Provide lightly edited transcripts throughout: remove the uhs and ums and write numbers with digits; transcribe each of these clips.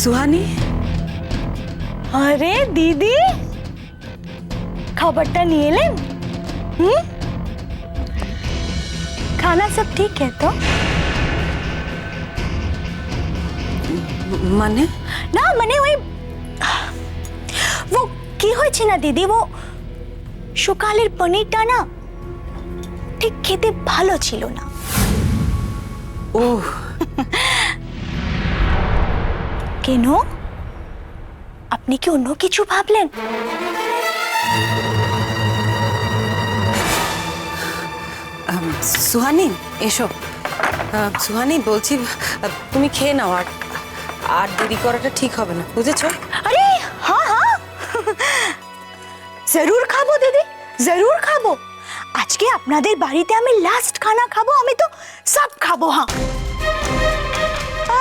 सुहानी। अरे दीदी खबरটা নিয়ে এলেন? खाना सब ठीक है तो? माने? ना माने वही वो কি হয়েছে না দিদি, वो সকালের পনিরটা না ঠিক খেতে ভালো ছিল না। ओह কেন? আপনি কি অন্য কিছু ভাবলেন? सुहानी एसो। सुहानी बोलছি তুমি খেয়ে নাও, আর দেরি করাটা ঠিক হবে না, বুঝেছো? আরে হ্যাঁ হ্যাঁ জরুর খাবো দিদি, জরুর খাবো। আজকে আপনাদের বাড়িতে আমি লাস্ট খানা খাবো, আমি তো সব খাবো। হ্যাঁ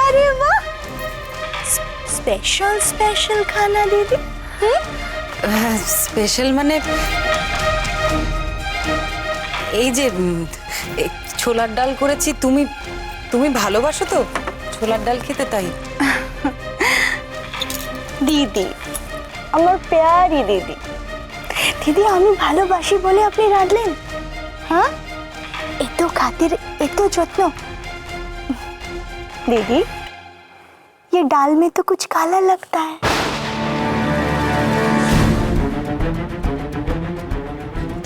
আরে বাহ, স্পেশাল স্পেশাল খানা দিদি। স্পেশাল মানে এই যে ছোলার ডাল করেছি, তুমি তুমি ভালোবাসো তো ছোলার ডাল খেতে, তাই। দিদি আমার প্যারি দিদি, দিদি আমি ভালোবাসি বলে আপনি রাঁধলেন? हाँ এত খাতির, এত যত্ন। दीदी ये दाल में तो कुछ काला लगता है।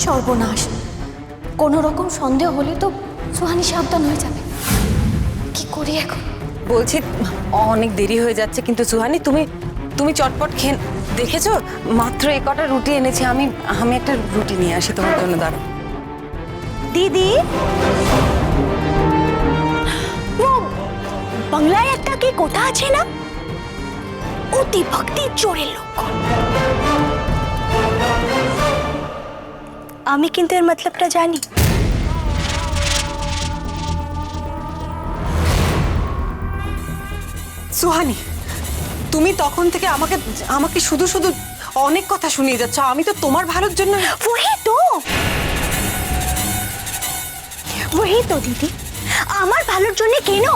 সর্বনাশ, কোনো রকম সন্দেহ হলে তো সুহানি সাবধান হয়ে যাবে। কি করি এখন? বলছি অনেক দেরি হয়ে যাচ্ছে, কিন্তু সুহানি তুমি তুমি চটপট খেয়ে, দেখেছো মাত্র এই কটা রুটি এনেছি, আমি আমি একটা রুটি নিয়ে আসি তোমার জন্য, দাঁড়াও। दीदी वो বাংলায় একটা কি কথা আছে না, অতি ভক্তি চোরের লক্ষণ। আমি কিন্তু এর মতলবটা জানি। সুহানি তুমি তখন থেকে আমাকে আমাকে শুধু শুধু অনেক কথা শুনিয়ে যাচ্ছ, আমি তো তোমার ভালোর জন্য। वही तो दीदी, আমার ভালোর জন্য কেন?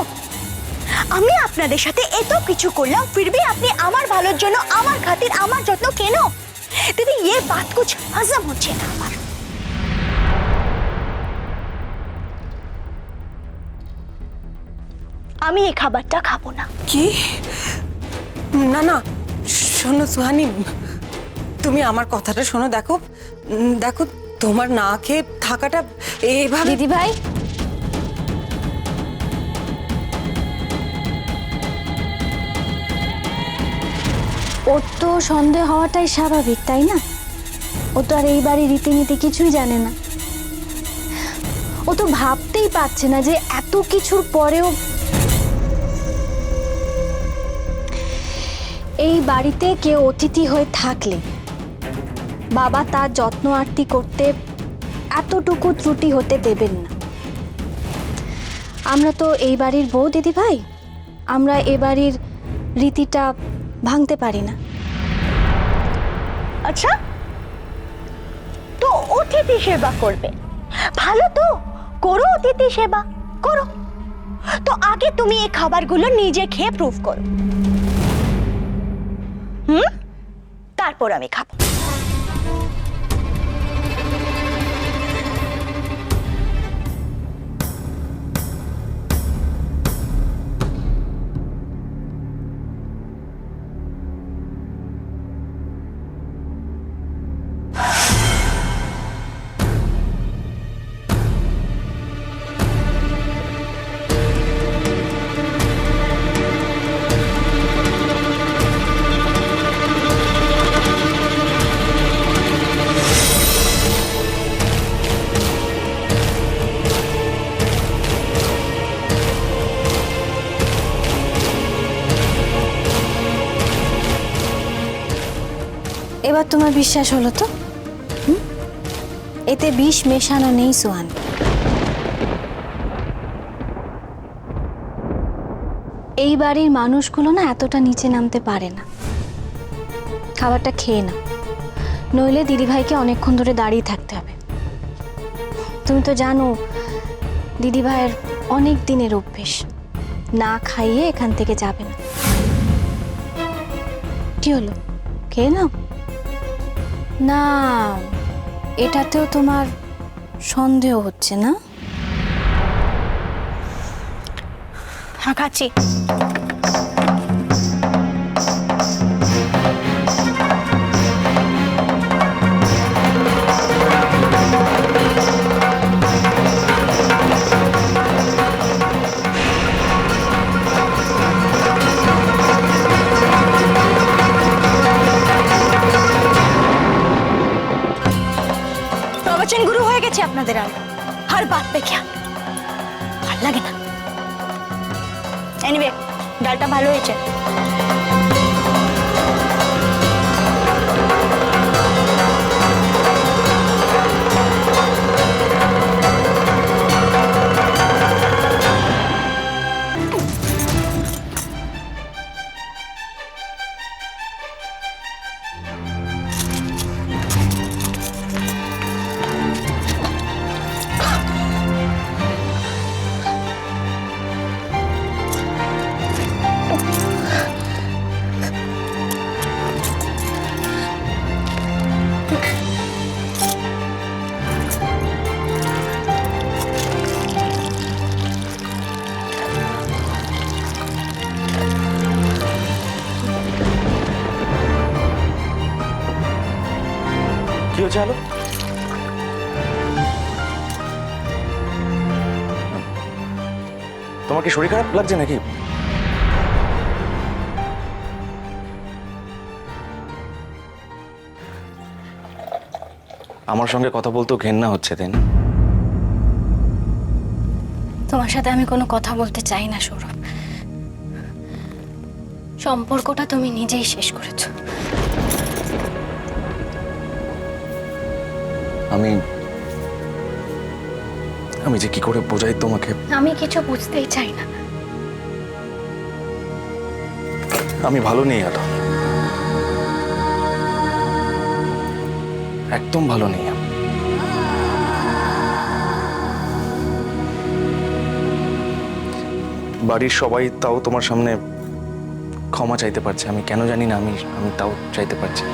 আমি আপনাদের সাথে এত কিছু করলাম, फिर भी আপনি আমার ভালোর জন্য, আমার খাতির, আমার যত্ন কেন? दीदी ये बात कुछ हजम হচ্ছে না আমার। আমি এই খাবারটা খাবো না। কি? না না শোনো সুহানি, তুমি আমার কথাটা শোনো। দেখো দেখো তোমার না খেয়ে থাকাটা এইভাবে। দিদি ভাই, ওর তো সন্দেহ হওয়াটাই স্বাভাবিক, তাই না? ও তো আর এই বাড়ির রীতিনীতি কিছুই জানে না। ও তো ভাবতেই পারছে না যে এত কিছুর পরেও এই বাড়িতে কেউ অতিথি হয়ে থাকলে বাবা তার যত্ন আরতি করতে এতটুকু ত্রুটি হতে দেবেন না। আমরা তো এই বাড়ির বউ দিদি ভাই, আমরা এ বাড়ির রীতিটা ভাঙতে পারি না। আচ্ছা তো অতিথি সেবা করবে, ভালো তো, করো অতিথি সেবা করো। তো আগে তুমি এই খাবারগুলো নিজে খেয়ে প্রুভ করো, তারপর আমি খাবো। এবার তোমার বিশ্বাস হলো তো? এতে বিষ মেশানো নেই সুহানি। এই বাড়ির মানুষগুলো না এতটা নিচে নামতে পারে না। খাবারটা খেয়ে নাও, নইলে দিদিভাইকে অনেকক্ষণ ধরে দাঁড়িয়ে থাকতে হবে। তুমি তো জানো দিদিভাইয়ের অনেক দিনের অভ্যেস, না খাইয়ে এখান থেকে যাবে না। কি হলো, খেয়ে নাও না। এটাতেও তোমার সন্দেহ হচ্ছে না? হ্যাঁ, খাচ্ছি। প্রবচন গুরু হয়ে গেছে আপনাদের আর হর বাত পে क्या ভাল লাগে না। এনিওয়ে, ডালটা ভালো হয়েছে। কি হচ্ছে? আলো, তোমার কি শরীর খারাপ লাগছে নাকি? আমার সঙ্গে কথা বলতেও ঘেন্না হচ্ছে, তাই না? তোমার সাথে আমি কোনো কথা বলতে চাই না সৌরভ। সম্পর্কটা তুমি নিজেই শেষ করেছো। আমি যে কি করে বোঝাই তোমাকে। আমি কিছু বুঝতেই চাই না। আমি ভালো নেই আলো, একদম ভালো নেই। বাড়ির সবাই তাও তোমার সামনে ক্ষমা চাইতে পারছে, আমি কেন জানি না, আমি তাও চাইতে পারছি।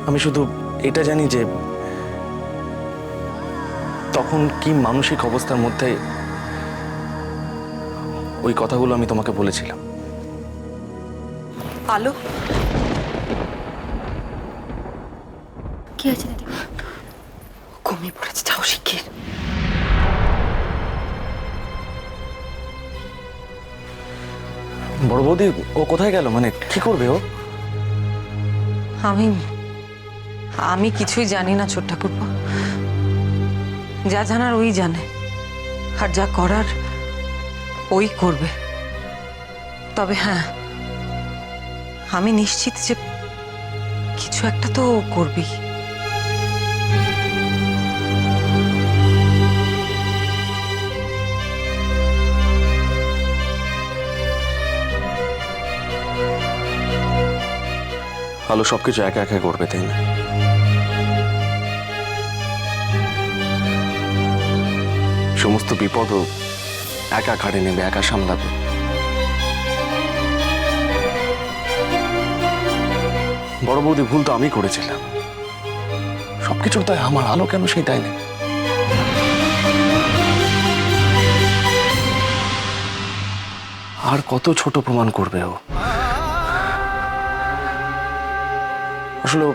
আমি শুধু এটা জানি যে তখন কি মানসিক অবস্থার মধ্যে ওই কথাগুলো আমি তোমাকে বলেছিলাম। আলো, কি হয়েছে দিদি? ঘুমিয়ে পড়েছে, যাও শিগগির। বড় বৌদি, ও কোথায় গেল? মানে কি করবে ও? আমি কিছুই জানি না ছোট ঠাকুরপো। যা জানার ওই জানে, আর যা করার ওই করবে। তবে হ্যাঁ, আমি নিশ্চিত যে কিছু একটা তো ও করবেই। আলো সবকিছু একা একা করবে, তাই না? সমস্ত বিপদও একা ঘাড়ে নেবে, একা সামলাবে। বড় বৌদি, ভুল তো আমি করেছিলাম। সবকিছু তাই আমার, আলো কেন সেই তাই না? আর কত ছোট প্রমাণ করবে ও? আসলে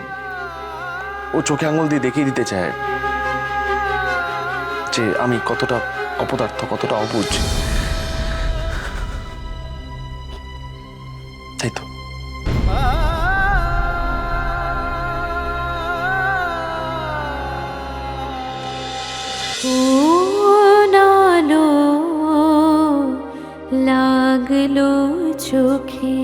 ও চোখে আঙুল দিয়ে দেখিয়ে দিতে চায় যে আমি কতটা অপদার্থ, কতটা অবুঝ। তাই তো। লাগলো চোখে